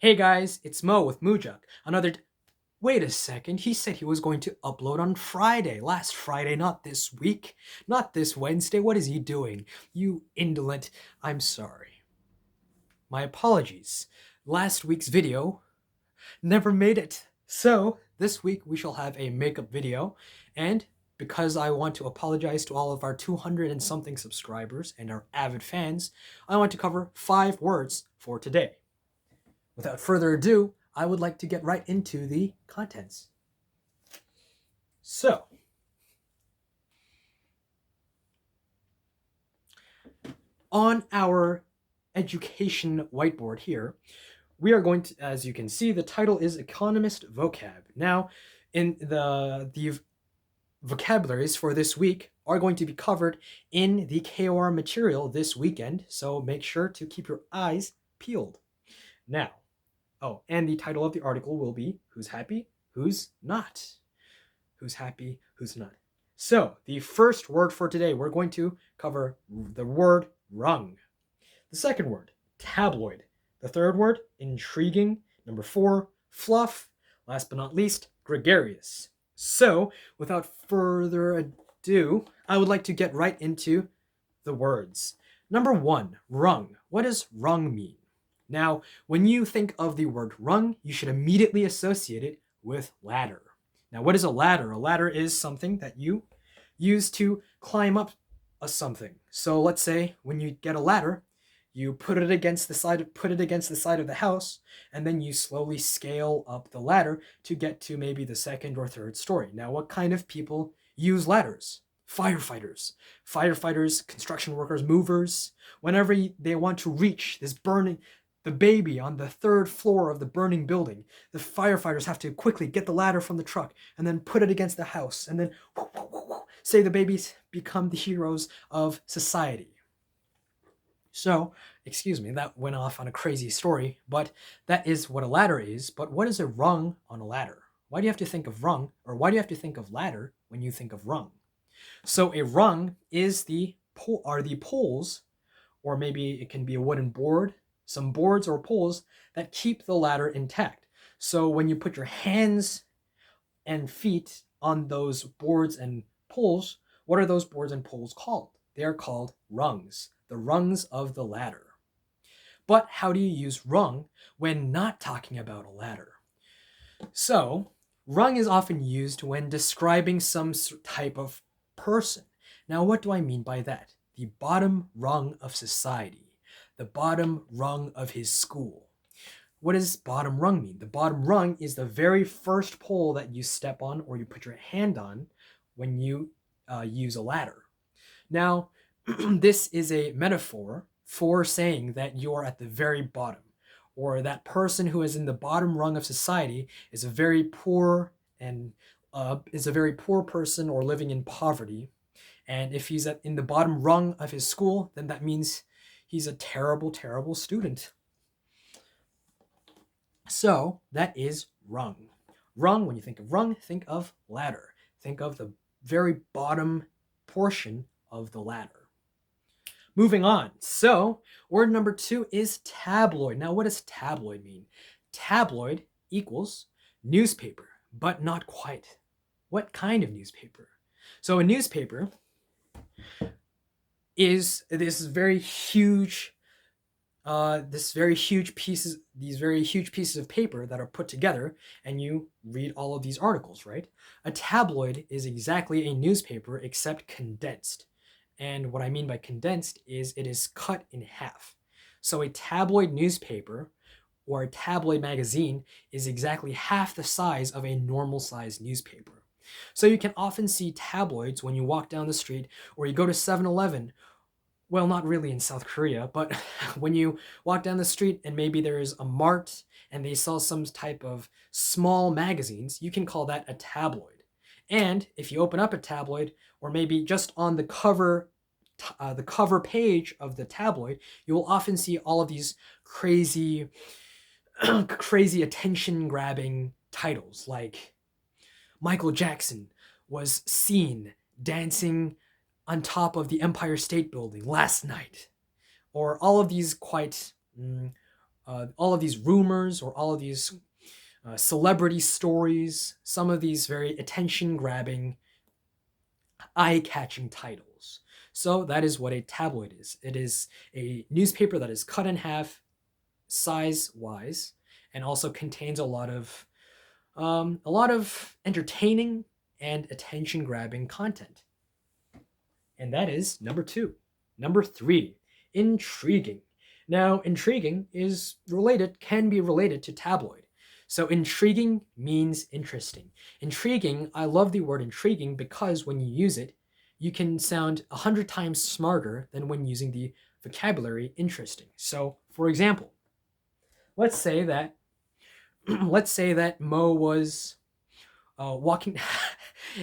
Hey guys, it's Mo with Mujak. Wait a second, he said he was going to upload on Friday. Last Friday, not this week. Not this Wednesday. What is he doing? You indolent. I'm sorry. My apologies. Last week's video never made it. So, this week we shall have a makeup video. And because I want to apologize to all of our 200 and something subscribers and our avid fans, I want to cover 5 words for today. Without further ado, I would like to get right into the contents. So, on our education whiteboard here, we are going to, as you can see, the title is Economist Vocab. Now, in the vocabularies for this week are going to be covered in the KOR material this weekend, so make sure to keep your eyes peeled. Now, and the title of the article will be Who's Happy, Who's Not? Who's happy, who's not? So, the first word for today, we're going to cover the word rung. The second word, tabloid. The third word, intriguing. Number 4, fluff. Last but not least, gregarious. So, without further ado, I would like to get right into the words. Number 1, rung. What does rung mean? Now, when you think of the word rung, you should immediately associate it with ladder. Now, what is a ladder? A ladder is something that you use to climb up something. So let's say when you get a ladder, you put it against the side of the house, and then you slowly scale up the ladder to get to maybe the second or third story. Now, what kind of people use ladders? Firefighters, construction workers, movers. Whenever they want to reach the baby on the 3rd floor of the burning building, the firefighters have to quickly get the ladder from the truck and then put it against the house and then save the babies, become the heroes of society. So, excuse me, that went off on a crazy story, but that is what a ladder is. But what is a rung on a ladder? Why do you have to think of rung, or why do you have to think of ladder when you think of rung? So a rung is the poles, or maybe it can be a wooden board, some boards or poles that keep the ladder intact. So when you put your hands and feet on those boards and poles, what are those boards and poles called? They are called rungs, the rungs of the ladder. But how do you use rung when not talking about a ladder? So, rung is often used when describing some type of person. Now, what do I mean by that? The bottom rung of society, the bottom rung of his school. What does bottom rung mean? The bottom rung is the very first pole that you step on or you put your hand on when you use a ladder. Now, this is a metaphor for saying that you're at the very bottom, or that person who is in the bottom rung of society is a very poor person or living in poverty. And if he's in the bottom rung of his school, then that means he's a terrible, terrible student. So that is rung. Rung, when you think of rung, think of ladder. Think of the very bottom portion of the ladder. Moving on. So, word number 2 is tabloid. Now, what does tabloid mean? Tabloid equals newspaper, but not quite. What kind of newspaper? So, a newspaper is these very huge pieces of paper that are put together, and you read all of these articles, right? A tabloid is exactly a newspaper except condensed. And what I mean by condensed is it is cut in half. So a tabloid newspaper or a tabloid magazine is exactly half the size of a normal sized newspaper. So you can often see tabloids when you walk down the street or you go to 7-Eleven. Well, not really in South Korea, but when you walk down the street and maybe there is a mart and they sell some type of small magazines, you can call that a tabloid. And if you open up a tabloid, or maybe just on the cover page of the tabloid, you will often see all of these crazy attention-grabbing titles, like Michael Jackson was seen dancing on top of the Empire State Building last night, or all of these quite all of these rumors or all of these celebrity stories, some of these very attention-grabbing, eye-catching titles. So that is what a tabloid is. It is a newspaper that is cut in half size-wise and also contains a lot of entertaining and attention-grabbing content. And that is number 2. Number 3, intriguing. Now, intriguing can be related to tabloid. So intriguing means interesting. Intriguing, I love the word intriguing because when you use it, you can sound 100 times smarter than when using the vocabulary interesting. So, for example, let's say that Mo was walking.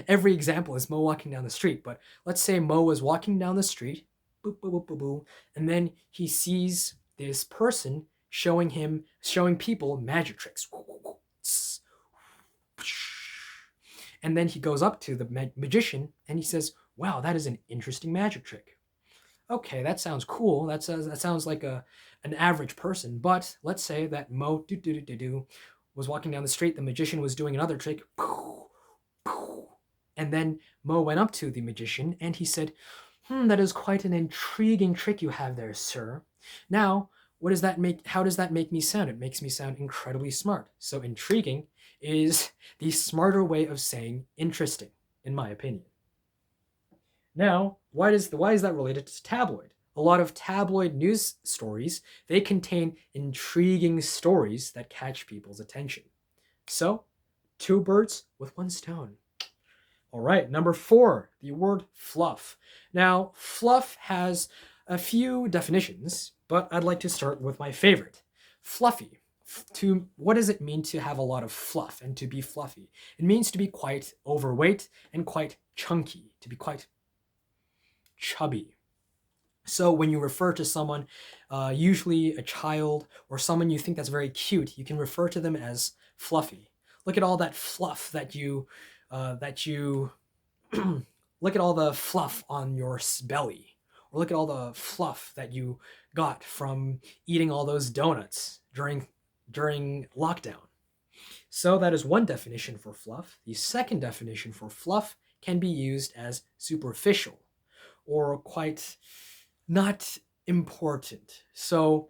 Every example is Mo walking down the street, but let's say Mo was walking down the street, boop, boop, boop, boop, boop, and then he sees this person showing people magic tricks. And then he goes up to the magician and he says, "Wow, that is an interesting magic trick." Okay, that sounds cool. That sounds like an average person. But let's say that Mo was walking down the street. The magician was doing another trick. And then Mo went up to the magician and he said, that is quite an intriguing trick you have there, sir. Now, how does that make me sound? It makes me sound incredibly smart. So intriguing is the smarter way of saying interesting, in my opinion. Now, why is that related to tabloid? A lot of tabloid news stories, they contain intriguing stories that catch people's attention. So, 2 birds with 1 stone. All right, number 4, the word fluff. Now, fluff has a few definitions, but I'd like to start with my favorite. Fluffy. What does it mean to have a lot of fluff and to be fluffy? It means to be quite overweight and quite chunky, to be quite chubby. So when you refer to someone, usually a child or someone you think that's very cute, you can refer to them as fluffy. Look at all that fluff that you look at all the fluff on your belly, or look at all the fluff that you got from eating all those donuts during lockdown. So that is one definition for fluff. The second definition for fluff can be used as superficial or quite not important. So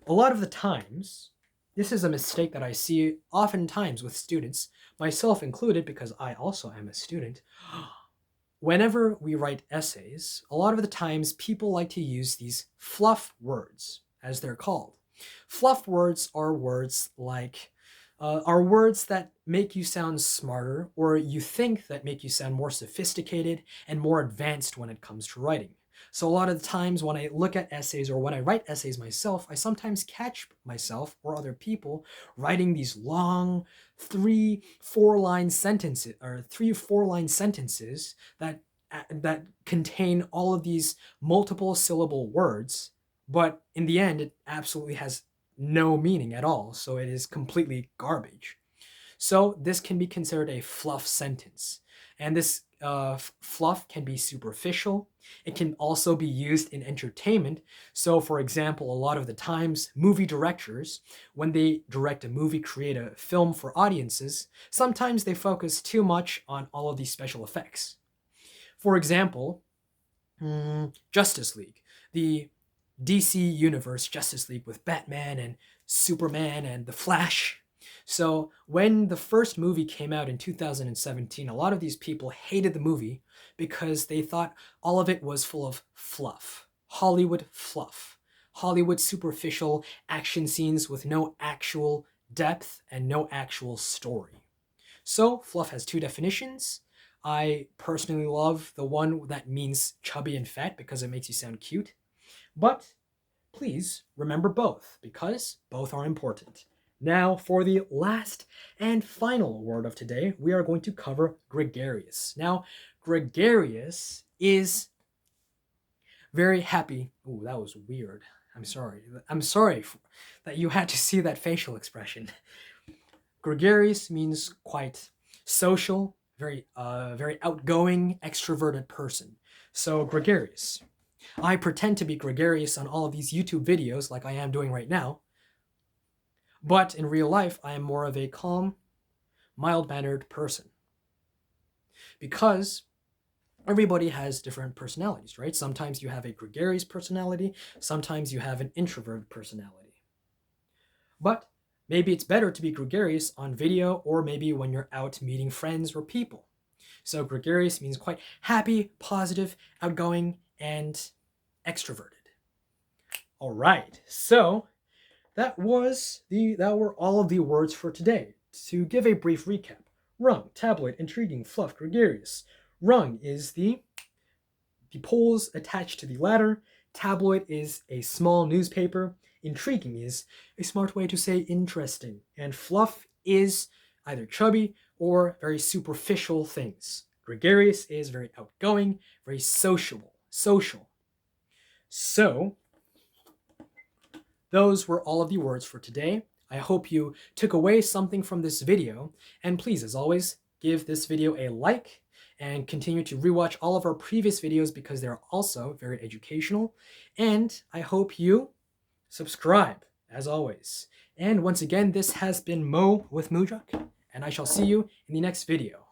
a lot of the times, this is a mistake that I see oftentimes with students, myself included, because I also am a student. Whenever we write essays, a lot of the times people like to use these fluff words, as they're called. Fluff words are words that make you sound smarter, or you think that make you sound more sophisticated and more advanced when it comes to writing. So a lot of the times when I look at essays or when I write essays myself, I sometimes catch myself or other people writing these long 3-4 line sentences that contain all of these multiple syllable words, but in the end it absolutely has no meaning at all, so it is completely garbage. So this can be considered a fluff sentence, and this fluff can be superficial. It can also be used in entertainment. So for example, a lot of the times movie directors, when they direct a movie, create a film for audiences, sometimes they focus too much on all of these special effects. For example, Justice League, the DC Universe Justice League with Batman and Superman and The Flash. So when the first movie came out in 2017, a lot of these people hated the movie because they thought all of it was full of fluff, Hollywood fluff, Hollywood superficial action scenes with no actual depth and no actual story. So fluff has 2 definitions. I personally love the one that means chubby and fat because it makes you sound cute. But please remember both, because both are important. Now, for the last and final word of today, we are going to cover gregarious. Now, gregarious is very happy. Ooh, that was weird. I'm sorry. That you had to see that facial expression. Gregarious means quite social, very outgoing, extroverted person. So, gregarious. I pretend to be gregarious on all of these YouTube videos like I am doing right now, But in real life, I am more of a calm, mild-mannered person. Because everybody has different personalities, right? Sometimes you have a gregarious personality, sometimes you have an introverted personality. But maybe it's better to be gregarious on video or maybe when you're out meeting friends or people. So gregarious means quite happy, positive, outgoing, and extroverted. All right, so that were all of the words for today. To give a brief recap: Rung, tabloid, intriguing, fluff, gregarious. Rung is the poles attached to the ladder. Tabloid is a small newspaper. Intriguing is a smart way to say interesting. And fluff is either chubby or very superficial things. Gregarious is very outgoing, very sociable, social. So, those were all of the words for today. I hope you took away something from this video, and please, as always, give this video a like and continue to rewatch all of our previous videos because they're also very educational. And I hope you subscribe, as always. And once again, this has been Mo with Mujak, and I shall see you in the next video.